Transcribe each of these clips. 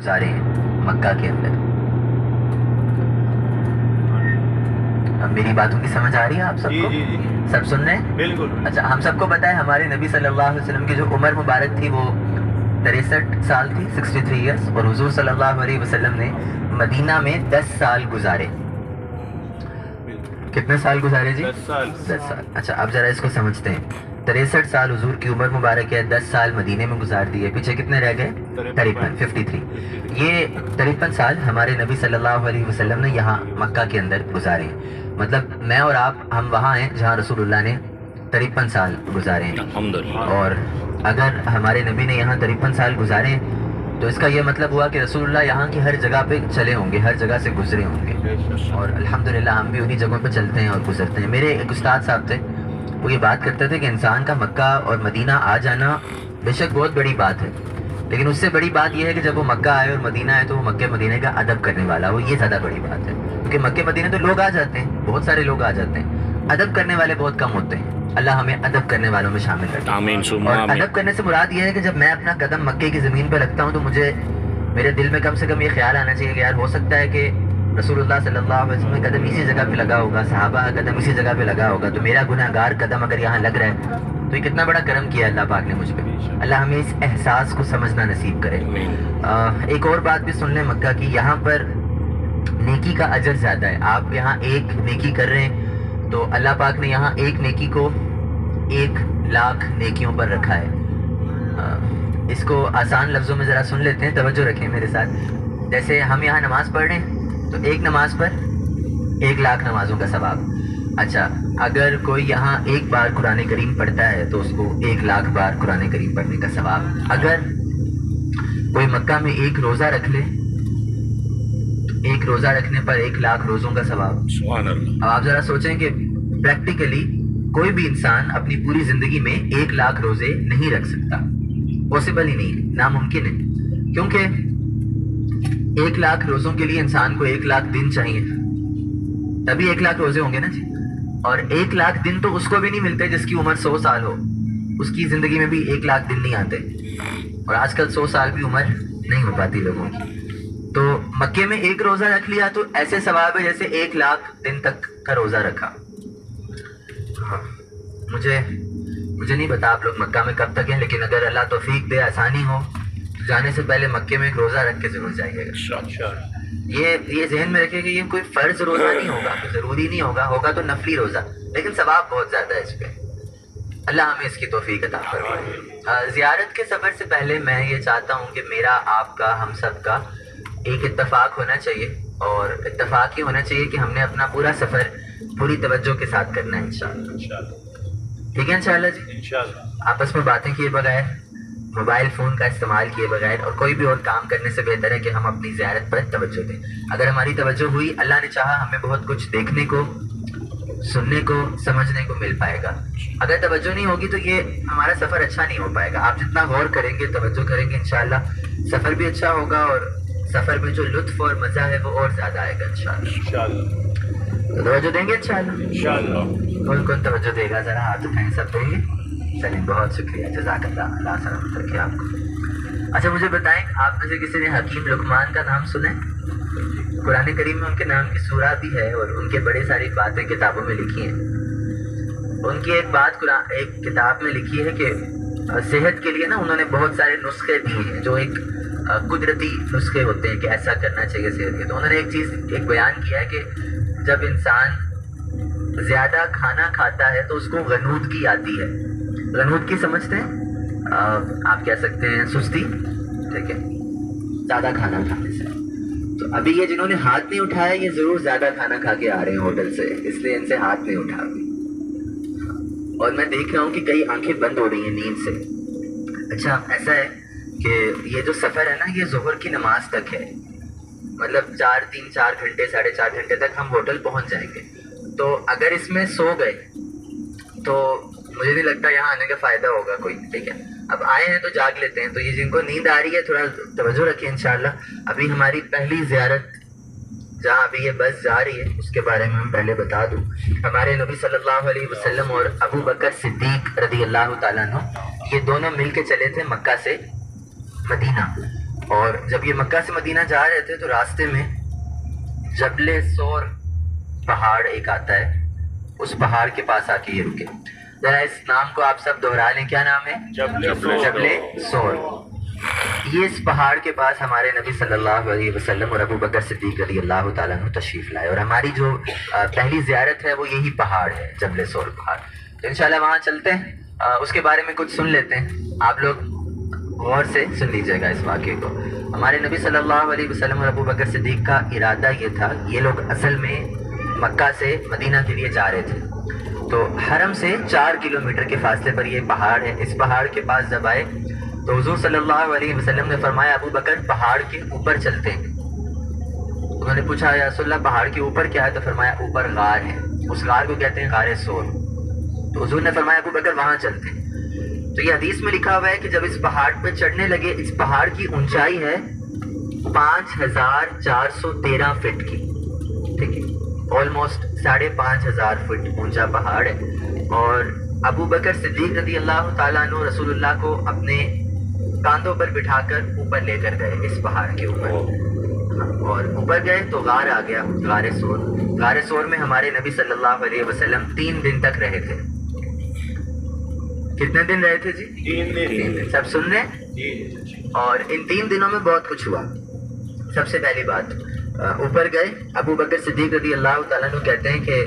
گزارے ہیں مکہ کے اندر. اب میری باتوں کی سمجھ آ رہی ہے آپ سب کو؟ جی سب سن رہے ہیں؟ بالکل. اچھا، ہم سب کو پتہ ہے ہمارے نبی صلی اللہ علیہ وسلم کی جو عمر مبارک تھی وہ 63 سال تھی، 63 ایئرس، اور حضور صلی اللہ علیہ وسلم نے مدینہ میں 10 سال گزارے. کتنے سال گزارے جی؟ 10 سال. 10 سال. اچھا، اب ذرا اس کو سمجھتے ہیں. 63 سال حضور کی عمر مبارک ہے، 10 سال مدینے میں گزار دیے. پیچھے کتنے رہ گئے؟ 53. یہ 53 سال ہمارے نبی صلی اللہ علیہ وسلم نے یہاں مکہ کے اندر گزارے ہیں. مطلب میں اور آپ ہم وہاں ہیں جہاں رسول اللہ نے 53 سال گزارے ہیں. الحمدللہ. اور اگر ہمارے نبی نے یہاں 53 سال گزارے تو اس کا یہ مطلب ہوا کہ رسول اللہ یہاں کی ہر جگہ پہ چلے ہوں گے، ہر جگہ سے گزرے ہوں گے. اور الحمدللہ ہم بھی انہی جگہوں پہ چلتے ہیں اور گزرتے ہیں. میرے ایک استاد صاحب تھے، وہ یہ بات کرتے تھے کہ انسان کا مکہ اور مدینہ آ جانا بے شک بہت بڑی بات ہے، لیکن اس سے بڑی بات یہ ہے کہ جب وہ مکہ آئے اور مدینہ آئے تو وہ مکہ مدینہ کا ادب کرنے والا ہو. یہ زیادہ بڑی بات ہے، کیونکہ مکہ مدینہ تو لوگ آ جاتے ہیں، بہت سارے لوگ آ جاتے ہیں، ادب کرنے والے بہت کم ہوتے ہیں. اللہ ہمیں ادب کرنے والوں میں شامل کرے. آمین ثم اور آمین. ادب کرنے سے مراد یہ ہے کہ جب میں اپنا قدم مکے کی زمین پہ رکھتا ہوں تو مجھے میرے دل میں کم سے کم یہ خیال آنا چاہیے کہ یار ہو سکتا ہے کہ رسول اللہ صلی اللہ علیہ وسلم کا قدم اسی جگہ پہ لگا ہوگا، صحابہ کا قدم اسی جگہ پہ لگا ہوگا، تو میرا گناہ گار قدم اگر یہاں لگ رہا ہے تو یہ کتنا بڑا کرم کیا اللہ پاک نے مجھ پہ. اللہ ہمیں اس احساس کو سمجھنا نصیب کرے. ایک اور بات بھی سن لیں مکہ کی، یہاں پر نیکی کا اجر زیادہ ہے. آپ یہاں ایک نیکی کر رہے ہیں تو اللہ پاک نے یہاں ایک نیکی کو 1,00,000 نیکیوں پر رکھا ہے. اس کو آسان لفظوں میں ذرا سن لیتے ہیں، توجہ رکھیں میرے ساتھ. جیسے ہم یہاں نماز پڑھ رہے ہیں تو ایک نماز پر 1,00,000 نمازوں کا ثواب. اچھا، اگر کوئی یہاں ایک بار قرآن کریم پڑھتا ہے تو اس کو 1,00,000 بار قرآن کریم پڑھنے کا ثواب. اگر کوئی مکہ میں ایک روزہ رکھ لے، ایک روزہ رکھنے پر 1,00,000 روزوں کا ثواب. سبحان اللہ. اب آپ ذرا سوچیں کہ پریکٹیکلی کوئی بھی انسان اپنی پوری زندگی میں 1,00,000 روزے نہیں رکھ سکتا. پاسبل ہی نہیں، ناممکن ہے. کیونکہ 1,00,000 روزوں کے لیے انسان کو 1,00,000 دن چاہیے، تبھی 1,00,000 روزے ہوں گے نا جی. اور 1,00,000 دن تو اس کو بھی نہیں ملتے جس کی عمر 100 سال ہو. اس کی زندگی میں بھی 1,00,000 دن نہیں آتے، اور آج کل 100 سال بھی عمر نہیں ہو پاتی لوگوں کی. تو مکے میں ایک روزہ رکھ لیا تو ایسے ثواب ہے جیسے 1,00,000 دن تک کا روزہ رکھا. مجھے نہیں پتا آپ لوگ مکہ میں کب تک ہیں، لیکن اگر اللہ توفیق دے، آسانی ہو، تو جانے سے پہلے مکے میں ایک روزہ رکھ کے ضرور جائیے گا. یہ ذہن میں رکھے کہ یہ کوئی فرض روزہ نہیں ہوگا، ضروری نہیں ہوگا تو نفلی روزہ، لیکن ثواب بہت زیادہ ہے اس پہ. اللہ ہمیں اس کی توفیق عطا فرمائے. زیارت کے سفر سے پہلے میں یہ چاہتا ہوں کہ میرا، آپ کا، ہم سب کا ایک اتفاق ہونا چاہیے، اور اتفاق یہ ہونا چاہیے کہ ہم نے اپنا پورا سفر پوری توجہ کے ساتھ کرنا ہے انشاءاللہ. ٹھیک ہے انشاءاللہ جی. انشاءاللہ. آپس میں باتیں کیے بغیر، موبائل فون کا استعمال کیے بغیر اور کوئی بھی اور کام کرنے سے بہتر ہے کہ ہم اپنی زیارت پر توجہ دیں. اگر ہماری توجہ ہوئی، اللہ نے چاہا ہمیں بہت کچھ دیکھنے کو، سننے کو، سمجھنے کو مل پائے گا. اگر توجہ نہیں ہوگی تو یہ ہمارا سفر اچھا نہیں ہو پائے گا. آپ جتنا غور کریں گے، توجہ کریں گے، انشاءاللہ سفر بھی اچھا ہوگا، اور سفر میں جو لطف اور مزہ ہے وہ اور زیادہ آئے گا انشاءاللہ. انشاءاللہ. تو توجہ دیں گے انشاءاللہ. انشاءاللہ. کون کون توجہ دے گا؟ ذرا ہاتھ اٹھائیں، سب دیں گے؟ چلیں، بہت شکریہ، جزاک اللہ، اللہ سلامت رکھے آپ کو. اچھا مجھے بتائیں، آپ میں سے کسی نے حکیم لقمان کا نام سنا ہے؟ قرآن کریم میں ان کے نام کی سورہ بھی ہے، اور ان کے بڑے ساری باتیں کتابوں میں لکھی ہیں. ان کی ایک بات ایک کتاب میں لکھی ہے کہ صحت کے لیے نا انہوں نے بہت سارے نسخے دیے ہیں، جو ایک قدرتی نسخے ہوتے ہیں کہ ایسا کرنا چاہیے صحت کے. تو انہوں نے ایک بیان کیا ہے کہ جب انسان زیادہ کھانا کھاتا ہے تو اس کو غنودگی آتی ہے. غنودگی سمجھتے ہیں آپ؟ کہہ سکتے ہیں سستی، ٹھیک ہے، زیادہ کھانا کھانے سے. تو ابھی یہ جنہوں نے ہاتھ نہیں اٹھایا، یہ ضرور زیادہ کھانا کھا کے آ رہے ہیں ہوٹل سے، اس لیے ان سے ہاتھ نہیں اٹھا ابھی. اور میں دیکھ رہا ہوں کہ کئی آنکھیں بند ہو رہی ہیں نیند سے. اچھا ایسا ہے کہ یہ جو سفر ہے نا، یہ ظہر کی نماز تک ہے. مطلب 4 گھنٹے 4.5 گھنٹے تک ہم ہوٹل پہنچ جائیں گے. تو اگر اس میں سو گئے تو مجھے نہیں لگتا یہاں آنے کا فائدہ ہوگا کوئی. ٹھیک ہے، اب آئے ہیں تو جاگ لیتے ہیں. تو یہ جن کو نیند آ رہی ہے تھوڑا توجہ رکھیں انشاءاللہ. ابھی ہماری پہلی زیارت جہاں ابھی یہ بس جا رہی ہے اس کے بارے میں ہم پہلے بتا دوں. ہمارے نبی صلی اللہ علیہ وسلم اور ابو بکر صدیق رضی اللہ تعالیٰ عنہ، یہ دونوں مل کے چلے تھے مکہ سے مدینہ. اور جب یہ مکہ سے مدینہ جا رہے تھے تو راستے میں جبل سور پہاڑ ایک آتا ہے، اس پہاڑ کے پاس آ کے یہ رکے. ذرا اس نام کو آپ سب دہرا لیں، کیا نام ہے؟ جبل سور. یہ اس پہاڑ کے پاس ہمارے نبی صلی اللہ علیہ وسلم اور ابو بکر صدیق رضی اللہ تعالیٰ عنہ تشریف لائے، اور ہماری جو پہلی زیارت ہے وہ یہی پہاڑ ہے، جبل سور پہاڑ. تو انشاءاللہ وہاں چلتے ہیں، اس کے بارے میں کچھ سن لیتے ہیں. آپ لوگ غور سے سن لیجیے گا اس واقعے کو. ہمارے نبی صلی اللہ علیہ وسلم اور ابو بکر صدیق کا ارادہ یہ تھا، یہ لوگ اصل میں مکہ سے مدینہ کے لیے جا رہے تھے. تو حرم سے 4 کلومیٹر کے فاصلے پر یہ پہاڑ ہے. اس پہاڑ کے پاس جب آئے تو حضور صلی اللہ علیہ وسلم نے فرمایا ابو بکر پہاڑ کے اوپر چلتے ہیں. انہوں نے پوچھا یا رسول اللہ پہاڑ کے اوپر کیا ہے؟ تو فرمایا اوپر غار ہے، اس غار کو کہتے ہیں غار سور. تو حضور نے فرمایا ابو بکر وہاں چلتے ہیں. تو یہ حدیث میں لکھا ہوا ہے کہ جب اس پہاڑ پہ چڑھنے لگے، اس پہاڑ کی اونچائی ہے 5413 فٹ کی، ٹھیک ہے، آلموسٹ 5500 فٹ اونچا پہاڑ ہے. اور ابو بکر صدیق رضی اللہ تعالیٰ عنہ رسول اللہ کو اپنے کاندھوں پر بٹھا کر اوپر لے کر گئے اس پہاڑ کے اوپر. اور اوپر گئے تو غار آ گیا، غار سور. غار سور میں ہمارے نبی صلی اللہ علیہ وسلم 3 دن تک رہے تھے. کتنے دن رہے تھے جی؟ 3 دن. سب سن رہے ہیں؟ اور ان 3 دنوں میں بہت کچھ ہوا. سب سے پہلی بات، اوپر گئے. ابو بکر صدیق رضی اللہ تعالیٰ عنہ کہتے ہیں کہ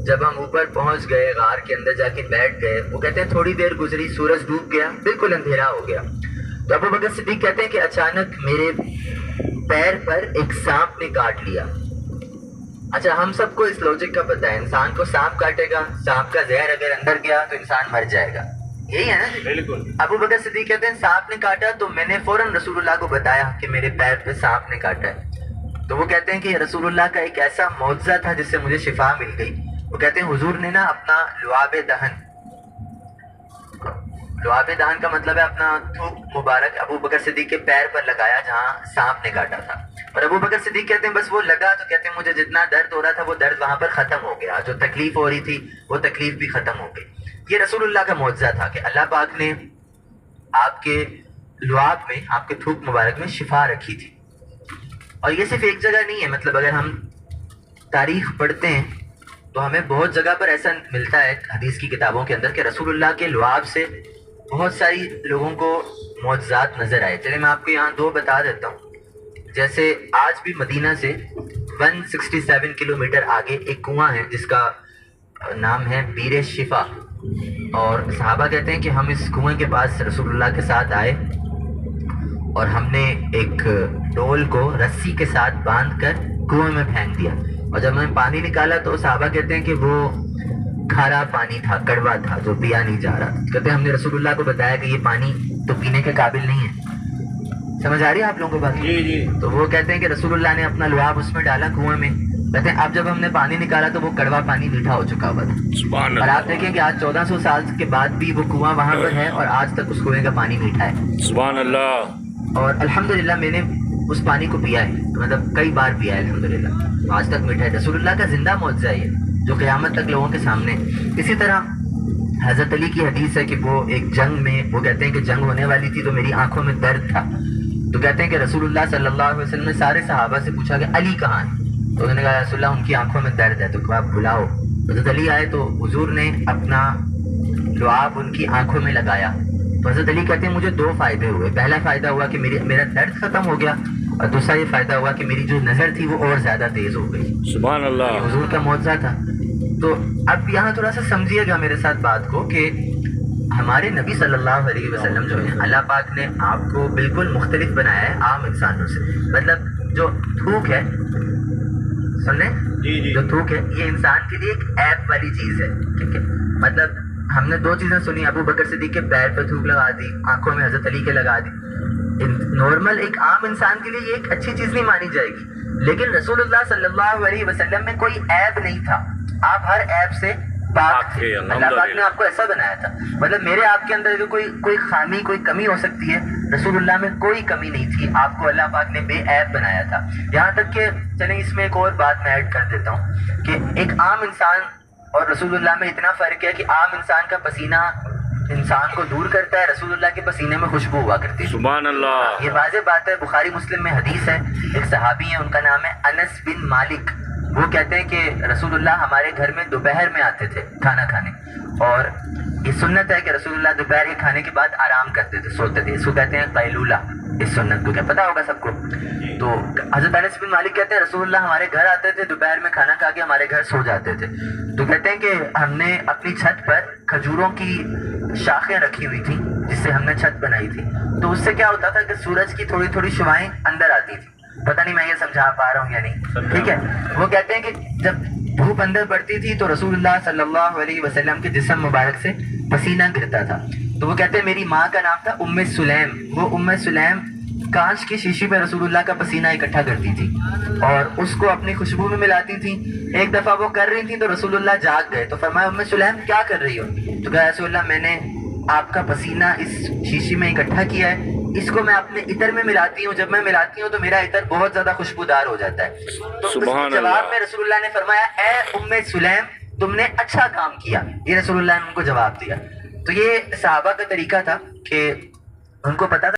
جب ہم اوپر پہنچ گئے، غار کے اندر جا کے بیٹھ گئے، وہ کہتے ہیں تھوڑی دیر گزری، سورج ڈوب گیا، بالکل اندھیرا ہو گیا. تو ابو بکر صدیق کہتے ہیں کہ اچانک میرے پیر پر ایک سانپ نے کاٹ لیا. اچھا، ہم سب کو اس لوجک کا پتہ ہے، انسان کو سانپ کاٹے گا، سانپ کا زہر اگر اندر گیا تو انسان مر جائے گا، یہی ہے نا جی؟ بالکل. ابو بکر صدیق کہتے ہیں سانپ نے کاٹا تو میں نے فوراً رسول اللہ کو بتایا کہ میرے پیر پہ سانپ نے کاٹا ہے. تو وہ کہتے ہیں کہ رسول اللہ کا ایک ایسا معجزہ تھا جس سے مجھے شفا مل گئی. وہ کہتے ہیں حضور نے نا اپنا لعاب دہن کا مطلب ہے اپنا تھوک مبارک ابو بکر صدیق کے پیر پر لگایا جہاں سانپ نے کاٹا تھا. اور ابو بکر صدیق کہتے ہیں بس وہ لگا تو کہتے ہیں مجھے جتنا درد ہو رہا تھا وہ درد وہاں پر ختم ہو گیا، جو تکلیف ہو رہی تھی وہ تکلیف بھی ختم ہو گئی. یہ رسول اللہ کا معجزہ تھا کہ اللہ پاک نے آپ کے لعاب میں، آپ کے تھوک مبارک میں شفا رکھی تھی. اور یہ صرف ایک جگہ نہیں ہے، مطلب اگر ہم تاریخ پڑھتے ہیں تو ہمیں بہت جگہ پر ایسا ملتا ہے حدیث کی کتابوں کے اندر کہ رسول اللہ کے لعاب سے بہت ساری لوگوں کو معجزات نظر آئے. چلے میں آپ کو یہاں 2 بتا دیتا ہوں. جیسے آج بھی مدینہ سے 167 کلومیٹر آگے ایک کنواں ہے جس کا نام ہے بیر شفا. اور صحابہ کہتے ہیں کہ ہم اس کنویں کے پاس رسول اللہ کے ساتھ آئے اور ہم نے ایک ڈول کو رسی کے ساتھ باندھ کر کنویں میں پھینک دیا. اور جب ہم نے پانی نکالا تو صحابہ کہتے ہیں کہ وہ کھارا پانی تھا، کڑوا تھا، جو پیا نہیں جا رہا. کہتے ہیں ہم نے رسول اللہ کو بتایا کہ یہ پانی تو پینے کے قابل نہیں ہے. سمجھ آ رہی ہے آپ لوگوں کو بات؟ جی. تو وہ کہتے ہیں کہ رسول اللہ نے اپنا لعاب اس میں ڈالا کنویں میں. کہتے ہیں اب جب ہم نے پانی نکالا تو وہ کڑوا پانی میٹھا ہو چکا ہوا تھا. اور آپ دیکھیں کہ آج 1400 سال کے بعد بھی وہ کنواں وہاں پر ہے اور آج تک اس کنویں کا پانی میٹھا ہے. سبحان اللہ. اور الحمدللہ میں نے اس پانی کو پیا ہے، مطلب کئی بار پیا ہے الحمدللہ، آج تک میٹھا ہے. رسول اللہ کا زندہ معجزہ ہے جو قیامت تک لوگوں کے سامنے. اسی طرح حضرت علی کی حدیث ہے کہ وہ ایک جنگ میں، وہ کہتے ہیں کہ جنگ ہونے والی تھی تو میری آنکھوں میں درد تھا. تو کہتے ہیں کہ رسول اللہ صلی اللہ علیہ وسلم نے سارے صحابہ سے پوچھا کہ علی کہاں ہے؟ تو انہوں نے کہا رسول اللہ ان کی آنکھوں میں درد ہے، تو آپ بلاؤ. حضرت علی آئے تو حضور نے اپنا لعاب ان کی آنکھوں میں لگایا. تو حضرت علی کہتے ہیں مجھے 2 فائدے ہوئے. پہلا فائدہ ہوا کہ میرا درد ختم ہو گیا، اور دوسرا یہ فائدہ ہوا کہ میری جو نظر تھی وہ اور زیادہ تیز ہو گئی. سبحان اللہ. یہ حضور کا معجزہ تھا. تو اب یہاں تھوڑا سا سمجھیے گا میرے ساتھ بات کو کہ ہمارے نبی صلی اللہ علیہ وسلم جو ہیں، اللہ پاک نے آپ کو بالکل مختلف بنایا ہے عام انسانوں سے. مطلب جو تھوک ہے، سن لیں، جو تھوک ہے یہ انسان کے لیے ایک ایپ والی چیز ہے، ٹھیک ہے. مطلب ہم نے 2 چیزیں سنی، ابو بکر صدیق کے پیر پہ تھوک لگا دی، آنکھوں میں حضرت علی کے لگا دی. نارمل ایک عام انسان کے لیے یہ ایک اچھی چیز نہیں مانی جائے گی، لیکن رسول اللہ صلی اللہ علیہ وسلم میں کوئی عیب نہیں تھا. آپ ہر عیب سے پاک تھے. اللہ پاک نے آپ کو ایسا بنایا تھا. مطلب میرے آپ کے اندر کوئی خامی، کوئی کمی ہو سکتی ہے، رسول اللہ میں کوئی کمی نہیں تھی. آپ کو اللہ پاک نے بے عیب بنایا تھا. یہاں تک کہ چلیں اس میں ایک اور بات میں ایڈ کر دیتا ہوں کہ ایک عام انسان اور رسول اللہ میں اتنا فرق ہے کہ عام انسان کا پسینہ انسان کو دور کرتا ہے، رسول اللہ کے پسینے میں خوشبو ہوا کرتی تھی. سبحان اللہ. یہ واضح بات ہے، بخاری مسلم میں حدیث ہے. ایک صحابی ہیں، ان کا نام ہے انس بن مالک. وہ کہتے ہیں کہ رسول اللہ ہمارے گھر میں دوپہر میں آتے تھے کھانا کھانے، اور یہ سنت ہے کہ رسول اللہ دوپہر کے کھانے کے بعد آرام کرتے تھے، سوتے تھے. اس کو کہتے ہیں قیلولہ. اس سنت کو کیا پتا ہوگا سب کو. تو حضرت انس بن مالک کہتے ہیں رسول اللہ ہمارے گھر آتے تھے، دوپہر میں کھانا کھا کے ہمارے گھر سو جاتے تھے. تو کہتے ہیں کہ ہم نے اپنی چھت پر کھجوروں کی شاخیں رکھی ہوئی تھیں جس سے ہم نے چھت بنائی تھی. تو اس سے کیا ہوتا تھا کہ سورج کی تھوڑی تھوڑی شعائیں اندر آتی تھی. پتہ نہیں میں یہ سمجھا پا رہا ہوں یا نہیں، ٹھیک ہے. وہ کہتے ہیں کہ جب دھوپ اندر پڑتی تھی تو رسول اللہ صلی اللہ علیہ وسلم کے جسم مبارک سے پسینہ گرتا تھا. تو وہ کہتے ہیں میری ماں کا نام تھا ام سلیم. وہ ام سلیم کانچ کی شیشی پہ رسول اللہ کا پسینہ اکٹھا کرتی تھی اور اس کو اپنی خوشبو میں ملاتی تھی. ایک دفعہ وہ کر رہی تھی تو رسول اللہ جاگ گئے. تو فرمایا ام سلیم کیا کر رہی ہو؟ تو کہا رسول اللہ میں نے آپ کا پسینہ اس شیشی میں اکٹھا کیا ہے، اس کو میں اپنے عطر میں ملاتی ہوں. جب میں ملاتی ہوں تو میرا عطر بہت زیادہ خوشبودار ہو جاتا ہے. تو اس کے جواب میں رسول اللہ نے فرمایا اے ام سلیم تم نے اچھا کام کیا. یہ رسول اللہ نے ان کو جواب دیا. تو یہ صحابہ کا طریقہ تھا کہ ان کو پتا تھا